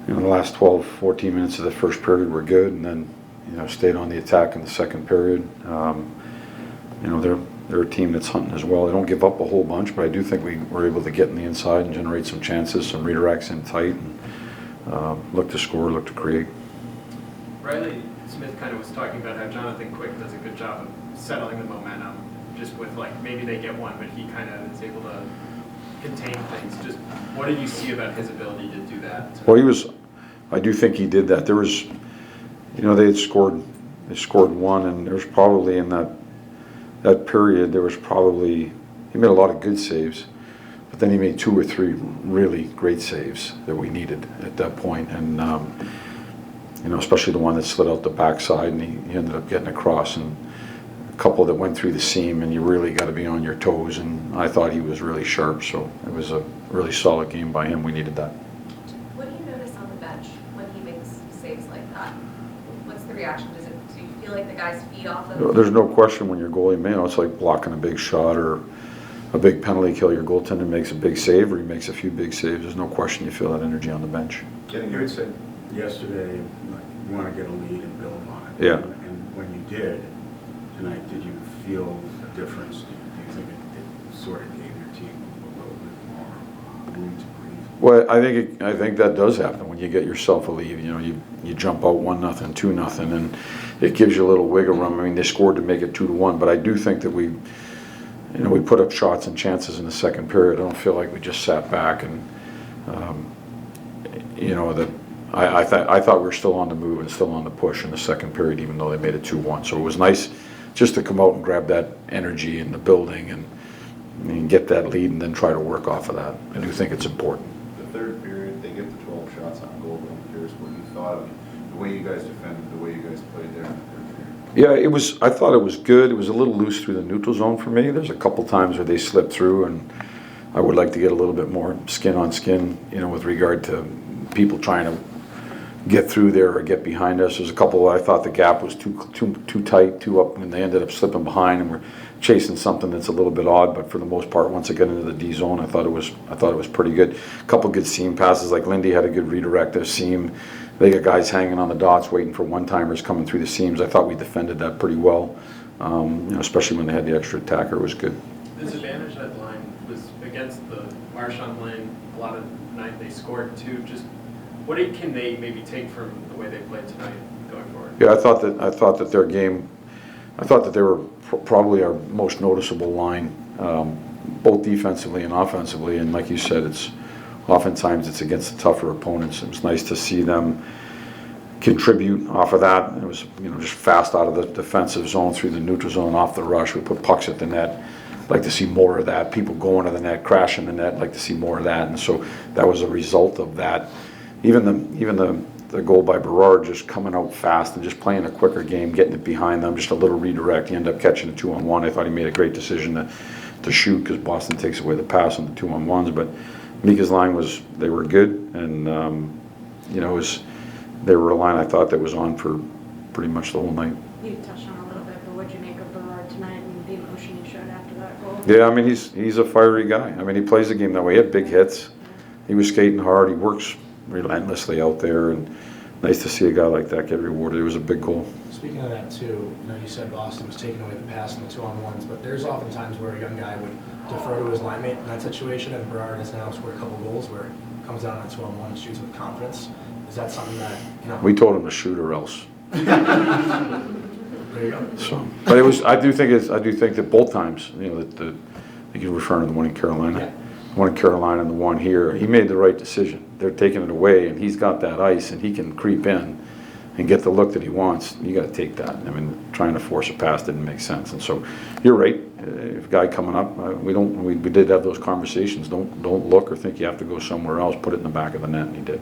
the last 12, 14 minutes of the first period were good, and then stayed on the attack in the second period. They're a team that's hunting as well. They don't give up a whole bunch, but I do think we were able to get in the inside and generate some chances, some redirects in tight, and look to score, look to create. Riley Smith kind of was talking about how Jonathan Quick does a good job of settling the momentum, just with maybe they get one, but he kind of is able to contain things. Just what did you see about his ability to do that? Well, I do think he did that. There was, they scored one, and there was probably in that period, he made a lot of good saves, but then he made 2 or 3 really great saves that we needed at that point. And, especially the one that slid out the backside, and he ended up getting across, and a couple that went through the seam, and you really got to be on your toes, and I thought he was really sharp, so it was a really solid game by him. We needed that. What do you notice on the bench when he makes saves like that? What's the reaction? Do you feel like the guys feed off of? There's no question when your goalie, it's like blocking a big shot or a big penalty kill. Your goaltender makes a big save, or he makes a few big saves. There's no question you feel that energy on the bench. You had said yesterday you want to get a lead and build on it. Yeah. And when you did tonight, did you feel a difference? Do you think it sort of gave your team a little bit more room to breathe? Well, I think that does happen when you get yourself a lead. You jump out 1-0, 2-0, and it gives you a little wiggle room. I mean, they scored to make it 2-1, but I do think that we put up shots and chances in the second period. I don't feel like we just sat back and I thought we were still on the move and still on the push in the second period, even though they made it 2-1. So it was nice just to come out and grab that energy in the building and get that lead, and then try to work off of that. I do think it's important. The third period, they get the 12 shots on goal, but I'm curious what you thought of the way you guys defended, the way you guys played there in the third period. Yeah, I thought it was good. It was a little loose through the neutral zone for me. There's a couple times where they slipped through, and I would like to get a little bit more skin on skin, with regard to people trying to get through there or get behind us. There's a couple I thought the gap was too tight, too up, and they ended up slipping behind, and we're chasing something that's a little bit odd. But for the most part, once it got into the D zone, I thought it was pretty good. A couple good seam passes, like Lindy had a good redirect of seam. They got guys hanging on the dots waiting for one-timers coming through the seams. I thought we defended that pretty well, especially when they had the extra attacker. It was good. The disadvantage that line was against the Marchand line. A lot of the night they scored too. Just what can they maybe take from the way they played tonight going forward? Yeah, I thought that their game, I thought that they were probably our most noticeable line, both defensively and offensively. And like you said, oftentimes it's against the tougher opponents. It was nice to see them contribute off of that. It was just fast out of the defensive zone through the neutral zone, off the rush. We put pucks at the net. Like to see more of that. People going to the net, crashing the net. Like to see more of that. And so that was a result of that. Even the goal by Berard, just coming out fast and just playing a quicker game, getting it behind them, just a little redirect. He ended up catching a 2-on-1. I thought he made a great decision to shoot, because Boston takes away the pass on the 2-on-1s. But Mika's line they were good, and they were a line I thought that was on for pretty much the whole night. You touched on a little bit, but what did you make of Berard tonight and the emotion he showed after that goal? Yeah, I mean he's a fiery guy. I mean he plays the game that way. He had big hits. He was skating hard. He works relentlessly out there, and nice to see a guy like that get rewarded. It was a big goal. Speaking of that too, you said Boston was taking away the pass in the 2-on-1s, but there's often times where a young guy would defer to his line mate in that situation, and Berard has now scored a couple goals where he comes down on a 2-on-1 and shoots with confidence. Is that something that We told him to shoot or else. There you go. So, but I do think that both times, that you're referring to the one in Carolina. Yeah. One in Carolina and the one here, he made the right decision. They're taking it away, and he's got that ice, and he can creep in and get the look that he wants. You got to take that. I mean, trying to force a pass didn't make sense. And so, you're right. If a guy coming up, we did have those conversations. Don't look or think you have to go somewhere else. Put it in the back of the net, and he did.